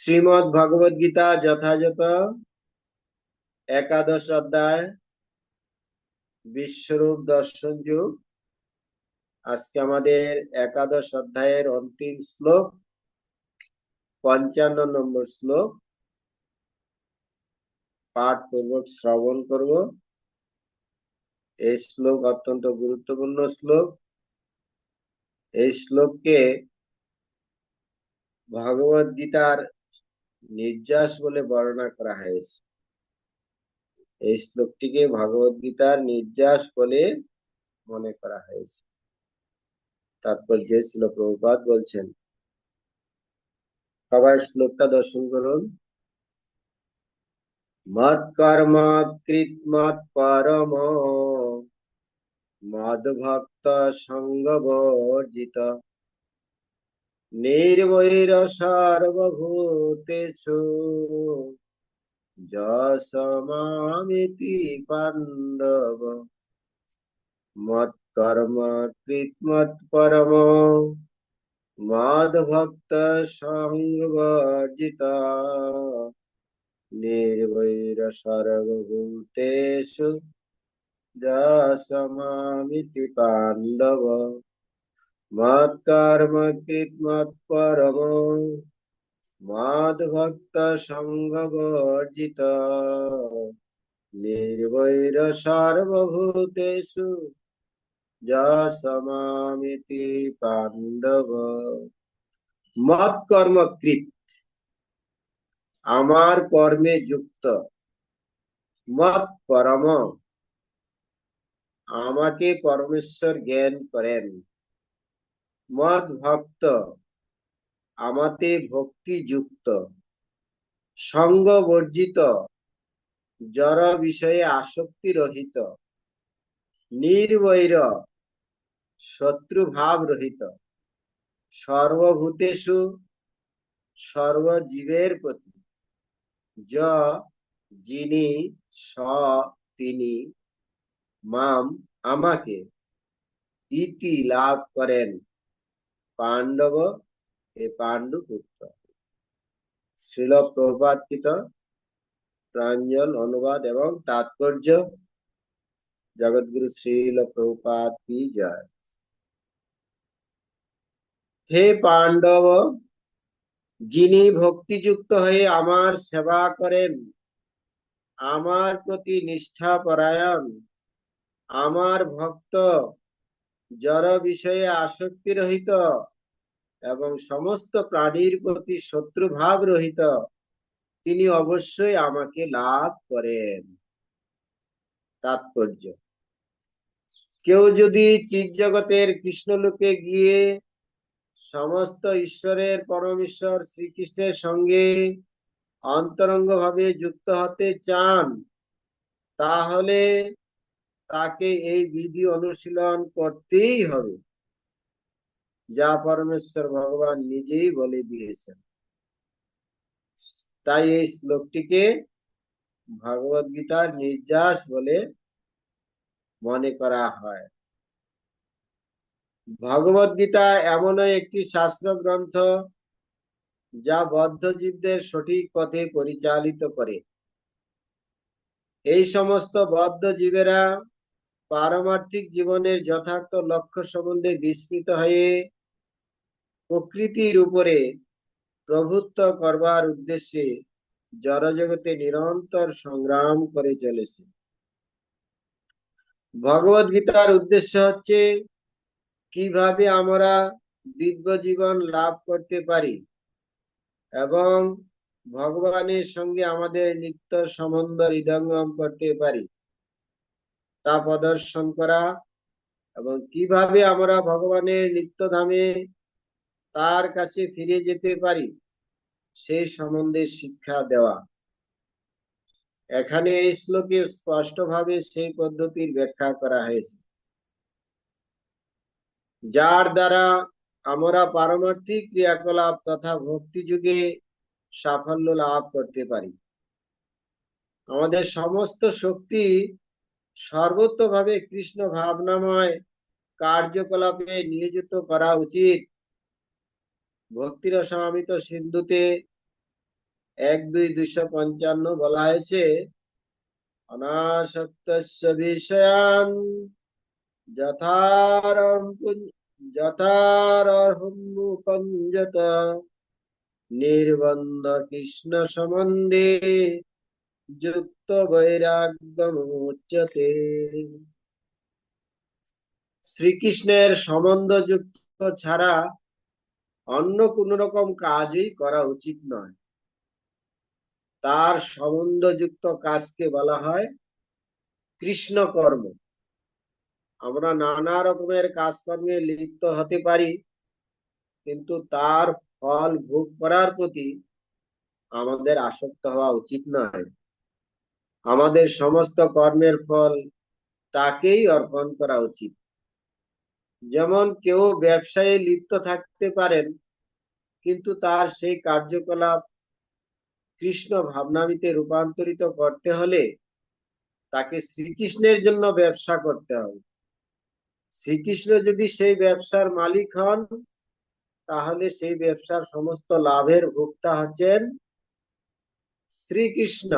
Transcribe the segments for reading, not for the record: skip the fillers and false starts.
শ্রীমদ্ ভগবদ গীতা যথাযথ একাদশ অধ্যায় বিশ্বরূপ দর্শন যুগ। আজকে আমাদের একাদশ অধ্যায়ের অন্তিম শ্লোক 55 নম্বর শ্লোক পাঠ পূর্বক শ্রবণ করব। এই শ্লোক অত্যন্ত গুরুত্বপূর্ণ শ্লোক। এই শ্লোককে ভগবদ গীতার নির্যাস বলে বর্ণনা করা হয়েছে। এই শ্লোকটিকে ভগবদ গীতার নির্যাস বলে মনে করা হয়েছে। তাৎপর্য ছিল প্রভুপাদ বলছেন, সবাই শ্লোকটা দর্শন করুন। মৎ কর্ম কৃত মৎ পরম মদ ভক্ত সঙ্গ বর্জিত নির্বৈর সর্বভূতেষু যশমামিতি পাণ্ডব। মৎ কর্ম কৃত মৎ পরম মদ ভক্ত সঙ্গ বর্জিত নির্বৈর সর্বভূতেষু যশমামিতি পাণ্ডব। মৎ কর্ম কৃত মৎ পরম মদ ভক্ত সঙ্গ বর্জিত নির্বৈর সর্বভূতেষু যশমামিতি পাণ্ডব। মৎ কর্ম কৃত, আমার কর্মে যুক্ত। মৎ পরম, আমাকে পরমেশ্বর জ্ঞান করেন। মৎ ভক্ত, আমাতে ভক্তি যুক্ত। সঙ্গ বর্জিত, জড় বিষয়ে আসক্তি রহিত। নির্বৈর, শত্রু ভাব রহিত। সর্বভূতেষু, সর্বজীবের প্রতি। য, যিনি। স, তিনি। মাম, আমাকে। ইতি, লাভ করেন। পাণ্ডব, এ পাণ্ডু পুত্র। শ্রীল প্রভুপাদ কৃত প্রাঞ্জল অনুবাদ এবং তাৎপর্য। জগৎগুরু শ্রীল প্রভুপাদ কি জয়। হে পাণ্ডব, যিনি ভক্তিযুক্ত হয়ে আমার সেবা করেন, আমার প্রতি নিষ্ঠা পরায়ণ, আমার ভক্ত, জড় বিষয়ে আসক্তি রহিত এবং সমস্ত প্রাণীর প্রতি শত্রু ভাব রহিত, তিনি অবশ্যই আমাকে লাভ করেন। তাৎপর্য: কেউ যদি চিৎ জগতের কৃষ্ণলোকে গিয়ে সমস্ত ঈশ্বরের পরমেশ্বর শ্রীকৃষ্ণের সঙ্গে অন্তরঙ্গ ভাবে যুক্ত হতে চান, তাহলে তাকে এই বিধি অনুশীলন করতেই হবে, যা পরমেশ্বর ভগবান নিজেই বলে দিয়েছেন। তাই এই শ্লোকটিকে ভগবদ গীতার নির্যাস বলে মনে করা হয়। ভগবদ গীতা এমনই একটি শাস্ত্র গ্রন্থ যা বদ্ধজীবদের সঠিক পথে পরিচালিত করে। এই সমস্ত বদ্ধজীবেরা পারমার্থিক জীবনের যথার্থ লক্ষ্য সম্বন্ধে বিস্মৃত হয়ে প্রকৃতির উপরে প্রভুত্ব করবার উদ্দেশ্যে জড়জগতে নিরন্তর সংগ্রাম করে চলেছে। ভগবদ গীতার উদ্দেশ্য হচ্ছে কিভাবে আমরা দিব্য জীবন লাভ করতে পারি এবং ভগবানের সঙ্গে আমাদের নিত্য সম্বন্ধ হৃদয়ঙ্গম করতে পারি তা প্রদর্শন করা, এবং কিভাবে আমরা ভগবানের নিত্যধামে তার কাছে ফিরে যেতে পারি সেই সম্বন্ধে শিক্ষা দেওয়া। এখানে এই শ্লোকে স্পষ্টভাবে সেই পদ্ধতির ব্যাখ্যা করা হয়েছে, যার দ্বারা আমরা পারমার্থিক ক্রিয়াকলাপ তথা ভক্তি যুগে সাফল্য লাভ করতে পারি। আমাদের সমস্ত শক্তি সর্বতোভাবে কৃষ্ণ ভাবনাময় কার্যকলাপে নিয়োজিত করা উচিত। ভক্তিরসামিত সিন্ধুতে 1:2 255 বলা হয়েছে, অনাসক্তস্য বিষয়ান যথারহমুপঞ্জত নির্বন্ধ কৃষ্ণ সম্বন্ধে যুক্ত বৈরাগ্যমুচ্যতে। শ্রীকৃষ্ণের সম্বন্ধ যুক্ত ছাড়া অন্য কোন রকম কাজই করা উচিত নয়। তার সম্বন্ধ যুক্ত কাজকে বলা হয় কৃষ্ণ কর্ম। আমরা নানা রকমের কাজকর্মে লিপ্ত হতে পারি, কিন্তু তার ফল ভোগ করার প্রতি আমাদের আসক্ত হওয়া উচিত নয়। আমাদের সমস্ত কর্মের ফল তাকেই অর্পণ করা উচিত। যেমন কেউ ব্যবসায়ে লিপ্ত থাকতে পারেন, কিন্তু তার সেই কার্যকলাপ কৃষ্ণ ভাবনামিতে রূপান্তরিত করতে হলে তাকে শ্রীকৃষ্ণের জন্য ব্যবসা করতে হবে। শ্রীকৃষ্ণ যদি সেই ব্যবসার মালিক হন, তাহলে সেই ব্যবসার সমস্ত লাভের ভোক্তা হচ্ছেন শ্রীকৃষ্ণ।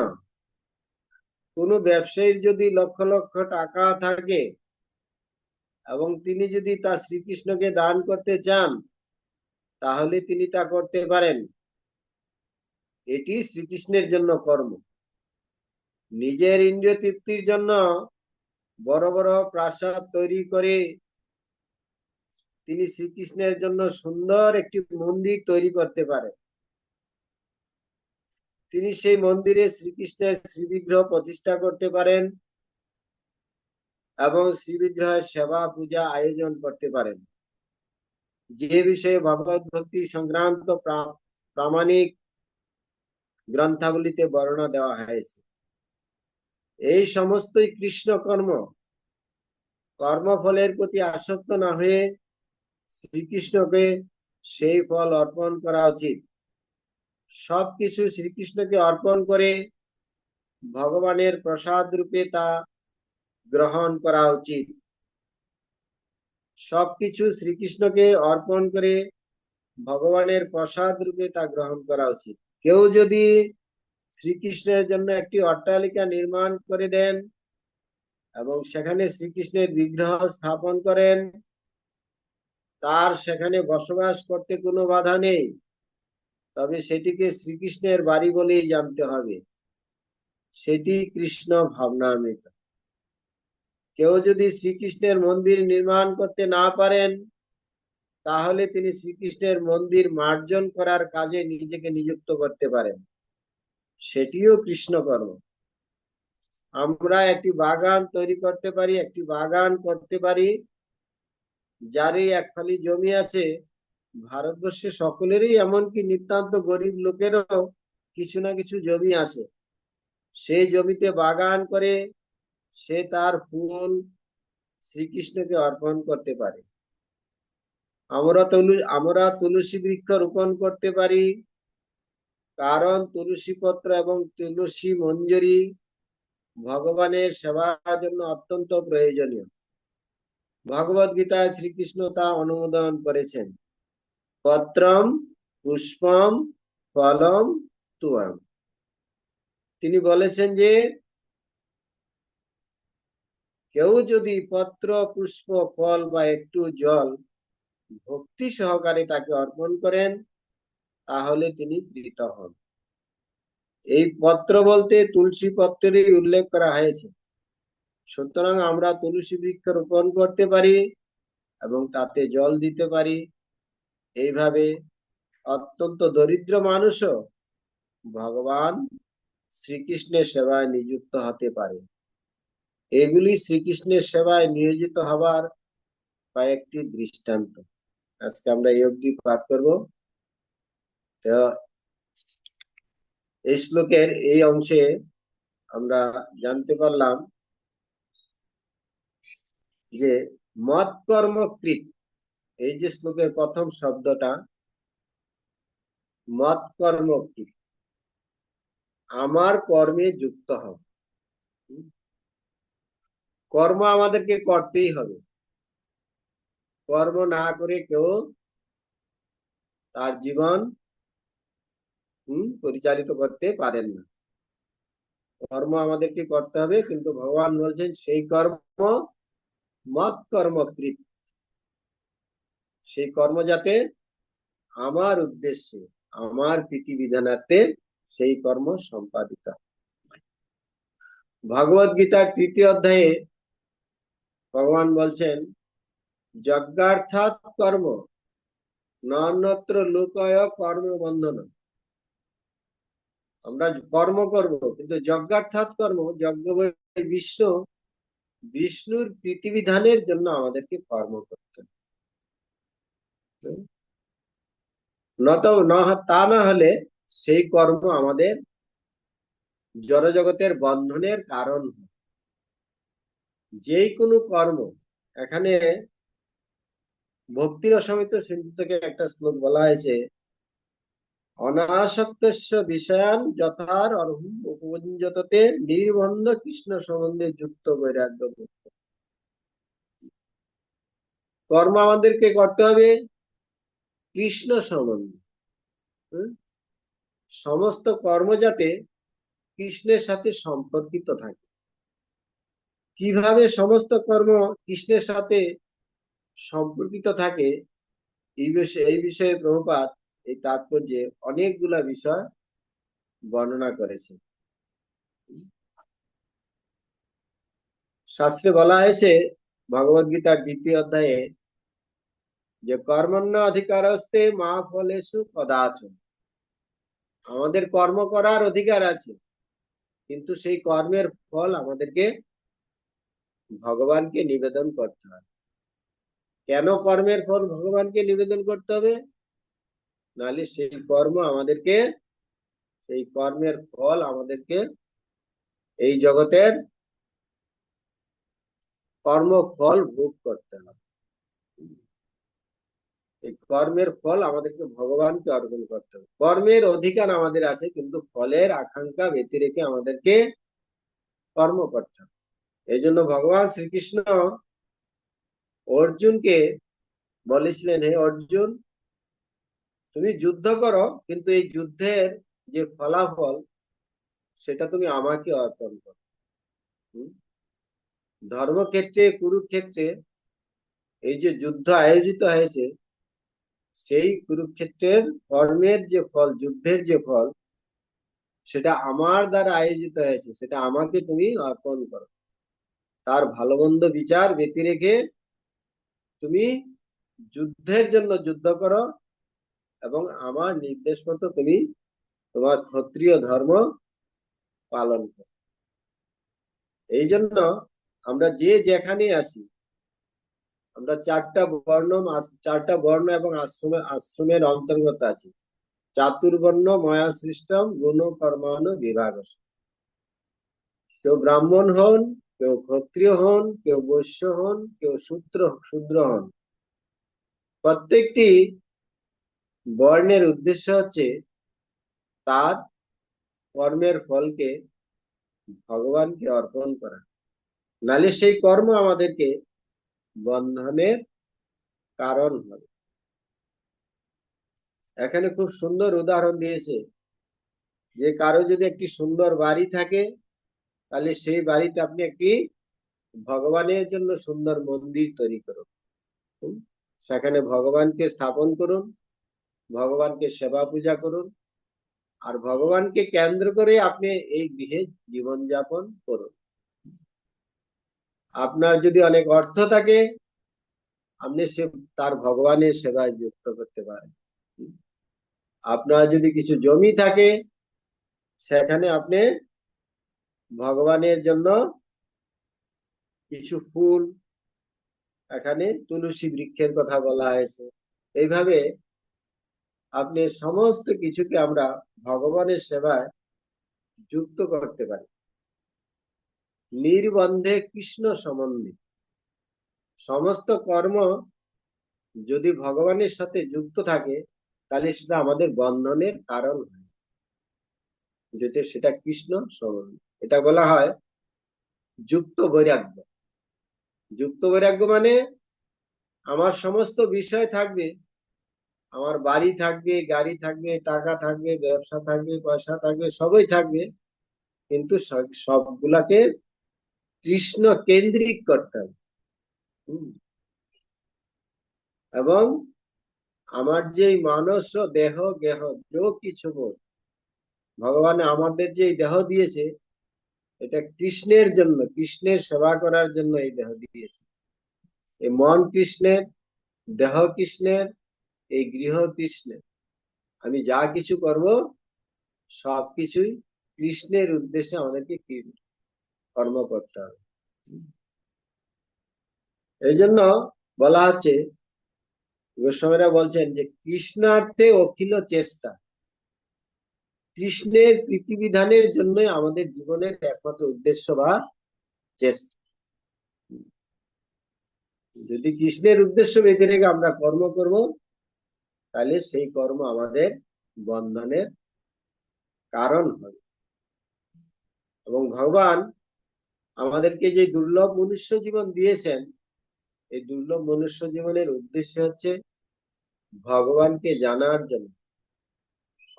কোনো ব্যবসায়ীর যদি লক্ষ লক্ষ টাকা থাকে এবং তিনি যদি তা শ্রীকৃষ্ণকে দান করতে চান, তাহলে তিনি তা করতে পারেন। এটি শ্রীকৃষ্ণের জন্য কর্ম। নিজের ইন্দ্রিয় তৃপ্তির জন্য বড় বড় প্রাসাদ তৈরি করে তিনি শ্রীকৃষ্ণের জন্য সুন্দর একটি মন্দির তৈরি করতে পারেন। তিনি সেই মন্দিরে শ্রীকৃষ্ণের শ্রীবিগ্রহ প্রতিষ্ঠা করতে পারেন এবং শ্রীবিগ্রহের সেবা পূজা আয়োজন করতে পারেন, যে বিষয়ে ভগবত ভক্তি সংক্রান্ত প্রামাণিক গ্রন্থাবলীতে বর্ণনা দেওয়া হয়েছে। এই সমস্তই কৃষ্ণ কর্ম। কর্মফলের প্রতি আসক্ত না হয়ে শ্রীকৃষ্ণকে সেই ফল অর্পণ করা উচিত। সবকিছু শ্রীকৃষ্ণকে অর্পণ করে ভগবানের প্রসাদ রূপে তা গ্রহণ করা উচিত। সবকিছু শ্রীকৃষ্ণকে অর্পণ করে ভগবানের প্রসাদ রূপে তা গ্রহণ করা উচিত। কেউ যদি শ্রীকৃষ্ণের জন্য একটি অট্টালিকা নির্মাণ করে দেন এবং সেখানে শ্রীকৃষ্ণের বিগ্রহ স্থাপন করেন, তার সেখানে বসবাস করতে কোনো বাধা নেই, তবে সেটিকে শ্রীকৃষ্ণের বাড়ি বলেই জানতে হবে। সেটি কৃষ্ণ ভাবনামৃত। কেউ যদি শ্রীকৃষ্ণের মন্দির নির্মাণ করতে না পারেন, তাহলে তিনি শ্রীকৃষ্ণের মন্দির মার্জন করার কাজে নিজেকে নিযুক্ত করতে পারেন। সেটিও কৃষ্ণ কর্ম। আমরা একটি বাগান তৈরি করতে পারি, একটি বাগান করতে পারি। যারই এক ফালি জমি আছে, ভারতবর্ষে সকলেরই, এমনকি নিতান্ত গরিব লোকেরও কিছু না কিছু জমি আছে। সেই জমিতে বাগান করে সে তার ফুল শ্রীকৃষ্ণকে অর্পণ করতে পারে। আমরা তুলসী বৃক্ষ রোপণ করতে পারি, কারণ তুলসী পত্র এবং তুলসী মঞ্জরি ভগবানের সেবার জন্য অত্যন্ত প্রয়োজনীয়। ভগবত গীতায় শ্রীকৃষ্ণ তা অনুমোদন করেছেন। পত্রম পুষ্পম ফলম তুয়াম। তিনি বলেছেন যে কেউ যদি পত্র, পুষ্প, ফল বা একটু জল ভক্তি সহকারে তাকে অর্পণ করেন, তাহলে তিনি প্রীত হন। এই পত্র বলতে তুলসী পত্রেরই উল্লেখ করা হয়েছে। সুতরাং আমরা তুলসী বৃক্ষ রোপণ করতে পারি এবং তাতে জল দিতে পারি। এইভাবে অত্যন্ত দরিদ্র মানুষও ভগবান শ্রীকৃষ্ণের সেবায় নিযুক্ত হতে পারে। এগুলি শ্রীকৃষ্ণের সেবায় নিয়োজিত হবার কয়েকটি দৃষ্টান্ত। আজকে আমরা এই অবধি পাঠ করব। তো এই শ্লোকের এই অংশে আমরা জানতে পারলাম যে মত কর্ম কৃত, এই যে শ্লোকের প্রথম শব্দটা মত কর্ম কৃত, আমার কর্মে যুক্ত হও। কর্ম আমাদেরকে করতেই হবে। কর্ম না করে কেউ তার জীবন পরিচালিত করতে পারেন না। কর্ম আমাদেরকে করতে হবে, কিন্তু ভগবান বলছেন সেই কর্ম মৎ কর্মকৃত, সেই কর্ম যাতে আমার উদ্দেশ্যে, আমার প্রীতি বিধানার্থে সেই কর্ম সম্পাদিত। ভগবদ গীতার 3য় অধ্যায়ে ভগবান বলছেন যজ্ঞার্থাৎ কর্ম নান্যত্র লোকয় কর্ম বন্ধন। আমরা কর্ম করব, কিন্তু যজ্ঞার্থাৎ কর্ম, যজ্ঞ বিষ্ণু, বিষ্ণুর প্রীতিবিধানের জন্য আমাদেরকে কর্ম করতে হবে। তা না হলে সেই কর্ম আমাদের জড়জগতের বন্ধনের কারণ। যেই কোনো কর্ম, এখানে ভক্তি রসামৃত সিন্ধু থেকে একটা শ্লোক বলা হয়েছে, অনাসক্তস্য বিষয়ান যথার অর্হুম উপঞ্জততে নির্বন্ধ কৃষ্ণ সম্বন্ধে যুক্ত বৈরাগ্য। কর্ম আমাদেরকে করতে হবে কৃষ্ণ সম্বন্ধে। সমস্ত কর্ম যাতে কৃষ্ণের সাথে সম্পর্কিত থাকে। কিভাবে সমস্ত কর্ম কৃষ্ণের সাথে সম্পর্কিত থাকে, এই বিষয়ে প্রভুপাদ এই তাৎপর্যে অনেকগুলা বিষয় বর্ণনা করেছে। শাস্ত্রে বলা হয়েছে ভগবদ গীতার 2য় অধ্যায়ে যে কর্মণ্য অধিকারস্তে মা ফলেষু কদাচন। আমাদের কর্ম করার অধিকার আছে, কিন্তু সেই কর্মের ফল আমাদেরকে ভগবানকে নিবেদন করতে হবে। কেন কর্মের ফল ভগবানকে নিবেদন করতে হবে? নাহলে সেই কর্মের ফল আমাদেরকে এই জগতের কর্মফল ভোগ করতে হবে। এই কর্মের ফল আমাদেরকে ভগবানকে অর্পণ করতে হবে। কর্মের অধিকার আমাদের আছে, কিন্তু ফলের আকাঙ্ক্ষা ব্যতি রেখে আমাদেরকে কর্ম করতে হবে। এই জন্য ভগবান শ্রীকৃষ্ণ অর্জুনকে বলেছিলেন, হে অর্জুন, তুমি যুদ্ধ করো, কিন্তু এই যুদ্ধের যে ফলাফল সেটা তুমি আমাকে অর্পণ করো। ধর্মক্ষেত্রে, কুরুক্ষেত্রে এই যে যুদ্ধ আয়োজিত হয়েছে, সেই কুরুক্ষেত্রের কর্মের যে ফল, যুদ্ধের যে ফল, সেটা আমার দ্বারা আয়োজিত হয়েছে, সেটা আমাকে তুমি অর্পণ করো। তার ভালো মন্দ বিচার ব্যতি রেখে তুমি যুদ্ধের জন্য যুদ্ধ করো, এবং আমার নির্দেশ মতো তুমি তোমার ক্ষত্রিয় ধর্ম পালন করো। এই জন্য আমরা যে যেখানে আসি, আমরা 4টা বর্ণ এবং আশ্রমের অন্তর্গত আছি। চাতুর্বর্ণ ময়া সৃষ্টম গুণ কর্মাণু বিভাগ। কেউ ব্রাহ্মণ হন, কেউ ক্ষত্রিয় হন, কেউ বৈশ্য হন, কেউ শূদ্র হন। প্রত্যেকটি বর্ণের উদ্দেশ্য হচ্ছে তার কর্মের ফলকে ভগবানকে অর্পণ করা, নালে সেই কর্ম আমাদেরকে বন্ধনের কারণ হবে। এখানে খুব সুন্দর উদাহরণ দিয়েছে যে কারো যদি একটি সুন্দর বাড়ি থাকে, তাহলে সেই বাড়িতে আপনি একটি ভগবানের জন্য সুন্দর মন্দির তৈরি করুন, সেখানে ভগবানকে স্থাপন করুন, ভগবানকে সেবা পূজা করুন, আর ভগবানকে কেন্দ্র করে আপনি এই গৃহে জীবনযাপন করুন। আপনার যদি অনেক অর্থ থাকে, আপনি তার ভগবানের সেবায় যুক্ত করতে পারেন। আপনার যদি কিছু জমি থাকে, সেখানে আপনি ভগবানের জন্য কিছু ফুল, এখানে তুলসী বৃক্ষের কথা বলা হয়েছে, এইভাবে আপনি সমস্ত কিছুকে আমরা ভগবানের সেবায় যুক্ত করতে পারি। নির্বন্ধে কৃষ্ণ সম্বন্ধে সমস্ত কর্ম যদি ভগবানের সাথে যুক্ত থাকে, তাহলে সেটা আমাদের বন্ধনের কারণ হয়, যদি সেটা কৃষ্ণ সম্বন্ধে। এটা বলা হয় যুক্ত বৈরাগ্য। যুক্ত বৈরাগ্য মানে আমার সমস্ত বিষয় থাকবে, আমার বাড়ি থাকবে, গাড়ি থাকবে, টাকা থাকবে, ব্যবসা থাকবে, পয়সা থাকবে, সবই থাকবে, কিন্তু সবগুলাকে কৃষ্ণ কেন্দ্রিক করতে হবে। হুম। এবং আমার যে মানস দেহ গেহ যো কিছু বোধ, ভগবান আমাদের যে দেহ দিয়েছে, এটা কৃষ্ণের জন্য, কৃষ্ণের সেবা করার জন্য এই দেহ দিয়েছে। এই মন কৃষ্ণের, দেহ কৃষ্ণের, এই গৃহ কৃষ্ণের। আমি যা কিছু করব সবকিছুই কৃষ্ণের উদ্দেশ্যে আমাদেরকে কর্ম করতে হবে। এই জন্য বলা হচ্ছে, গোস্বামীরা বলছেন যে কৃষ্ণার্থে অখিল চেষ্টা, কৃষ্ণের প্রীতিবিধানের জন্যই আমাদের জীবনের একমাত্র উদ্দেশ্য বা চেষ্টা। যদি কৃষ্ণের উদ্দেশ্য বেঁধে রেখে আমরা কর্ম করব, তাহলে সেই কর্ম আমাদের বন্ধনের কারণ হবে। এবং ভগবান আমাদেরকে যে দুর্লভ মনুষ্য জীবন দিয়েছেন, এই দুর্লভ মনুষ্য জীবনের উদ্দেশ্য হচ্ছে ভগবানকে জানার জন্য,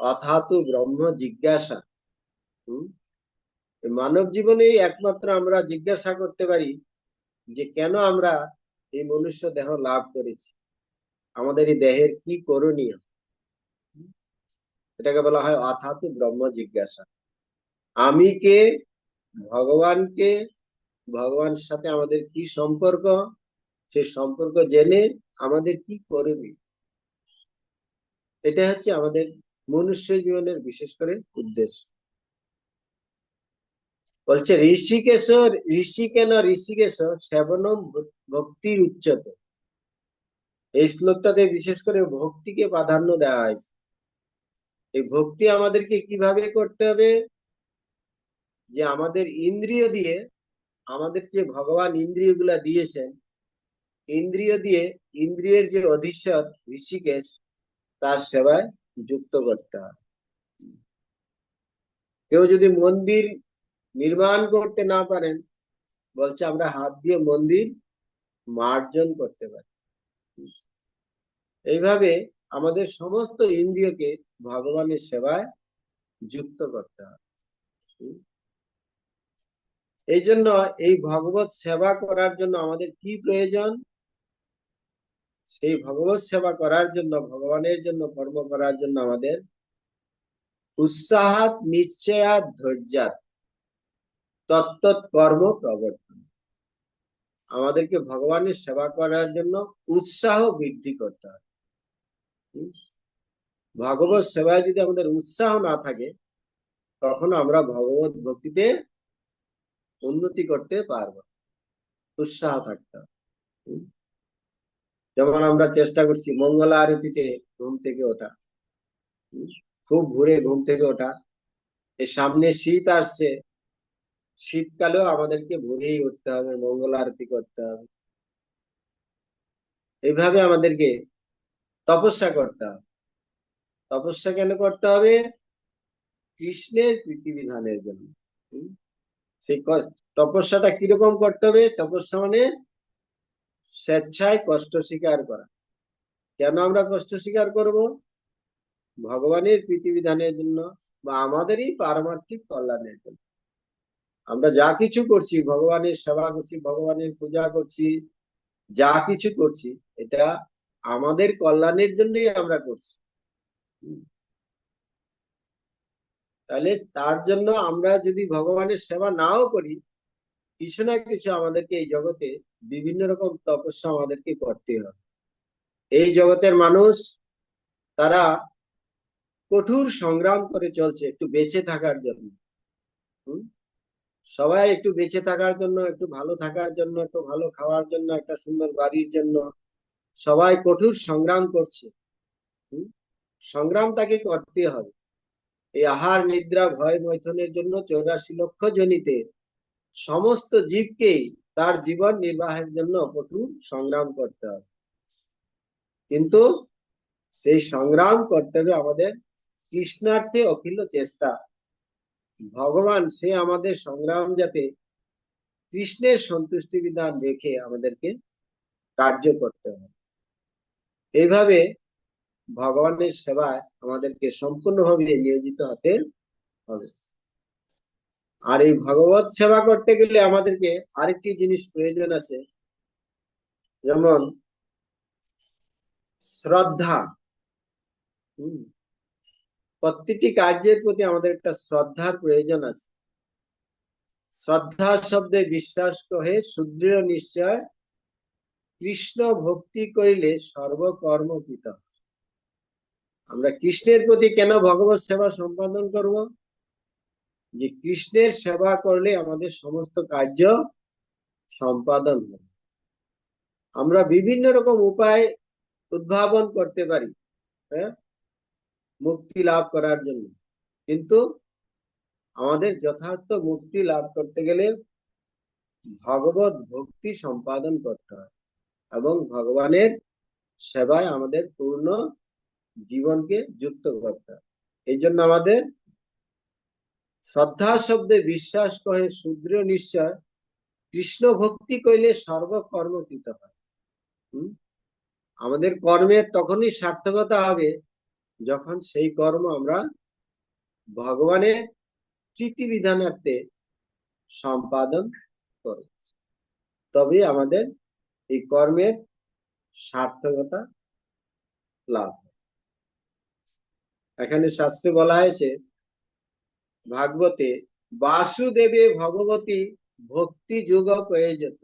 অথাতু ব্রহ্ম জিজ্ঞাসা। মানব জীবনে একমাত্র আমরা জিজ্ঞাসা করতে পারি যে কেন আমরা এই মনুষ্য দেহ লাভ করেছি, আমাদের এই দেহের কি করণীয়। এটাকে বলা হয় অথাতু ব্রহ্ম জিজ্ঞাসা। আমি কে, ভগবানকে, ভগবানের সাথে আমাদের কি সম্পর্ক, সেই সম্পর্ক জেনে আমাদের কি করণীয়, এটা হচ্ছে আমাদের মনুষ্য জীবনের বিশেষ করে উদ্দেশ্য। বলছে ঋষিকেশ, ঋষি কেন ঋষিকেশ সেবনম ভক্তির উচ্চত। এই শ্লোকটাতে বিশেষ করে ভক্তিকে প্রাধান্য দেওয়া হয়েছে। এই ভক্তি আমাদেরকে কিভাবে করতে হবে, যে আমাদের ইন্দ্রিয় দিয়ে, আমাদের যে ভগবান ইন্দ্রিয় গুলা দিয়েছেন, ইন্দ্রিয় দিয়ে ইন্দ্রিয়ের যে অধীশ্বর ঋষিকেশ, তার সেবায় যুক্ত করতে হবে। কেউ যদি মন্দির নির্মাণ করতে না পারেন, বলছে আমরা হাত দিয়ে মন্দির মার্জন করতে পারি। এইভাবে আমাদের সমস্ত ইন্দ্রিয়কে ভগবানের সেবায় যুক্ত করতে হবে। এই জন্য এই ভগবত সেবা করার জন্য আমাদের কি প্রয়োজন, সেই ভগবত সেবা করার জন্য, ভগবানের জন্য কর্ম করার জন্য আমাদের উৎসাহাত নিশ্চয়াত ধৈর্যাত তত্তৎ কর্ম প্রবর্তন। আমাদেরকে ভগবানের সেবা করার জন্য উৎসাহ বৃদ্ধি করতে হবে। ভগবত সেবায় যদি আমাদের উৎসাহ না থাকে, তখন আমরা ভগবত ভক্তিতে উন্নতি করতে পারবো। উৎসাহ থাকতে হবে। যেমন আমরা চেষ্টা করছি মঙ্গলা আরতিতে ঘুম থেকে ওঠা, খুব ভোরে ঘুম থেকে ওঠা। এই সামনে শীত আসছে, শীতকালেও আমাদেরকে ভোরেই উঠতে হবে, মঙ্গল আরতি করতে হবে। এইভাবে আমাদেরকে তপস্যা করতে হবে। তপস্যা কেন করতে হবে, কৃষ্ণের প্রীতিবিধানের জন্য। সেই তপস্যাটা কিরকম করতে হবে, তপস্যা মানে স্বেচ্ছায় কষ্ট স্বীকার করা। কেন আমরা কষ্ট স্বীকার করব, ভগবানের প্রীতিবিধানের জন্য বা আমাদেরই পারমার্থিক কল্যাণের জন্য। আমরা যা কিছু করছি, ভগবানের সেবা করছি, ভগবানের পূজা করছি, যা কিছু করছি, এটা আমাদের কল্যাণের জন্যই আমরা করছি। তাহলে তার জন্য আমরা যদি ভগবানের সেবা নাও করি, কিছু না কিছু আমাদেরকে এই জগতে বিভিন্ন রকম তপস্যা আমাদেরকে করতে হবে। এই জগতের মানুষ, তারা কঠোর সংগ্রাম করে চলছে একটু বেঁচে থাকার জন্য। সবাই একটু বেঁচে থাকার জন্য, একটু ভালো থাকার জন্য, একটু ভালো খাওয়ার জন্য, একটা সুন্দর বাড়ির জন্য সবাই কঠোর সংগ্রাম করছে। সংগ্রাম তাকে করতে হবে। এই আহার নিদ্রা ভয় মৈথুনের জন্য 84 লক্ষ জনিতে সমস্ত জীবকেই তার জীবন নির্বাহের জন্য কঠোর সংগ্রাম করতে হবে। কিন্তু সেই সংগ্রাম করতে হবে আমাদের কৃষ্ণার্থে অখিল চেষ্টা। ভগবান সে আমাদের সংগ্রাম যাতে কৃষ্ণের সন্তুষ্টি বিধান রেখে আমাদেরকে কার্য করতে হবে। এইভাবে ভগবানের সেবায় আমাদেরকে সম্পূর্ণভাবে নিয়োজিত হতে হবে। আর এই ভগবত সেবা করতে গেলে আমাদেরকে আরেকটি জিনিস প্রয়োজন আছে, যেমন শ্রদ্ধা। প্রতিটি কার্যের প্রতি আমাদের একটা শ্রদ্ধার প্রয়োজন আছে। শ্রদ্ধা শব্দে বিশ্বাস কহে সুদৃঢ় নিশ্চয়, কৃষ্ণ ভক্তি করিলে সর্বকর্ম কৃত। আমরা কৃষ্ণের প্রতি কেন ভগবত সেবা সম্পাদন করব? যে কৃষ্ণের সেবা করলে আমাদের সমস্ত কার্য সম্পাদন হবে। আমরা বিভিন্ন রকম উপায় উদ্ভাবন করতে পারি, হ্যাঁ, মুক্তি লাভ করার জন্য, কিন্তু আমাদের যথার্থ মুক্তি লাভ করতে গেলে ভগবত ভক্তি সম্পাদন করতে হয় এবং ভগবানের সেবায় আমাদের পূর্ণ জীবনকে যুক্ত করতে হয়। এই জন্য আমাদের শ্রদ্ধা শব্দে বিশ্বাস কহে সুদৃঢ় নিশ্চয়, কৃষ্ণ ভক্তি কইলে সর্বকর্ম কৃত হয়। আমাদের কর্মের তখনই সার্থকতা হবে যখন সেই কর্ম আমরা ভগবানের প্রীতি বিধানার্থে সম্পাদন করব, তবে আমাদের এই কর্মের সার্থকতা লাভ। এখানে শাস্ত্রে বলা হয়েছে ভাগবতে, বাসুদেবে ভগবতী ভক্তি যোগ হয়ে যেত।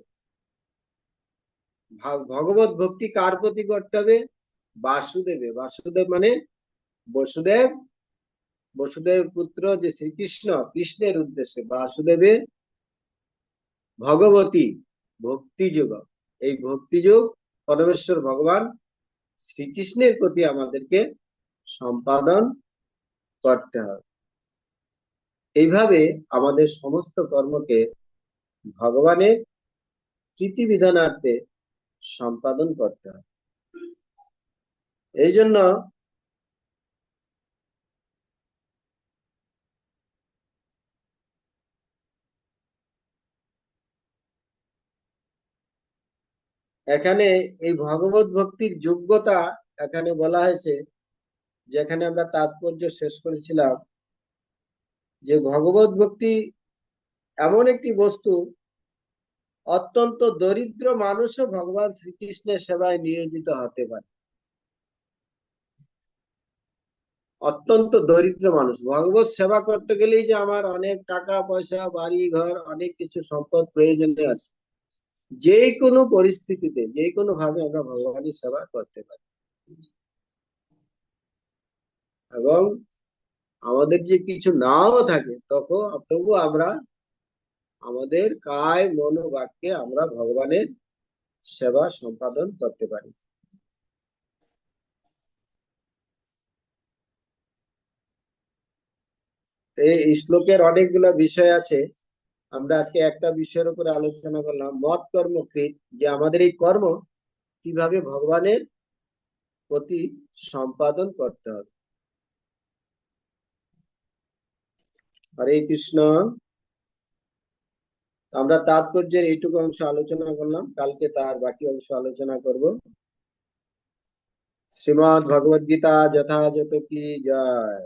ভগবত ভক্তি কার প্রতি করতে হবে? বাসুদেবে। বাসুদেব মানে বসুদেব, বসুদেব পুত্র যে শ্রীকৃষ্ণ, কৃষ্ণের উদ্দেশ্যে বাসুদেবে ভগবতী ভক্তি যোগ। এই ভক্তি যোগ পরমেশ্বর ভগবান শ্রীকৃষ্ণের প্রতি আমাদেরকে সম্পাদন করতে হবে। এইভাবে আমাদের সমস্ত কর্মকে ভগবানের প্রীতি বিধানার্থে সম্পাদন করতে হবে। এই জন্য এখানে এই ভগবত ভক্তির যোগ্যতা এখানে বলা হয়েছে, যেখানে আমরা তাৎপর্য শেষ করেছিলাম, যে ভগবত ভক্তি এমন একটি বস্তু, অত্যন্ত দরিদ্র মানুষও ভগবান শ্রীকৃষ্ণের সেবায় নিয়োজিত হতে পারে। অত্যন্ত দরিদ্র মানুষ ভগবত সেবা করতে গেলেই যে আমার অনেক টাকা পয়সা, বাড়ি ঘর, অনেক কিছু সম্পদ প্রয়োজনে আছে, যে কোনো পরিস্থিতিতে যে কোনো ভাবে আমরা ভগবানের সেবা করতে পারি। এবং আমাদের যে কিছু নাও থাকে তবু আমরা আমাদের কায় মন বাক্যে আমরা ভগবানের সেবা সম্পাদন করতে পারি। এই শ্লোকের অনেকগুলো বিষয় আছে, আমরা আজকে একটা বিষয়ের উপরে আলোচনা করলাম, মত কর্মকৃত, যে আমাদের এই কর্ম কিভাবে ভগবানের প্রতি সম্পাদন করতে হবে। হরে কৃষ্ণ। আমরা তাৎপর্যের এইটুকু অংশ আলোচনা করলাম, কালকে তার বাকি অংশ আলোচনা করব। শ্রীমদ্ ভগবদ গীতা যথাযথ কি জয়।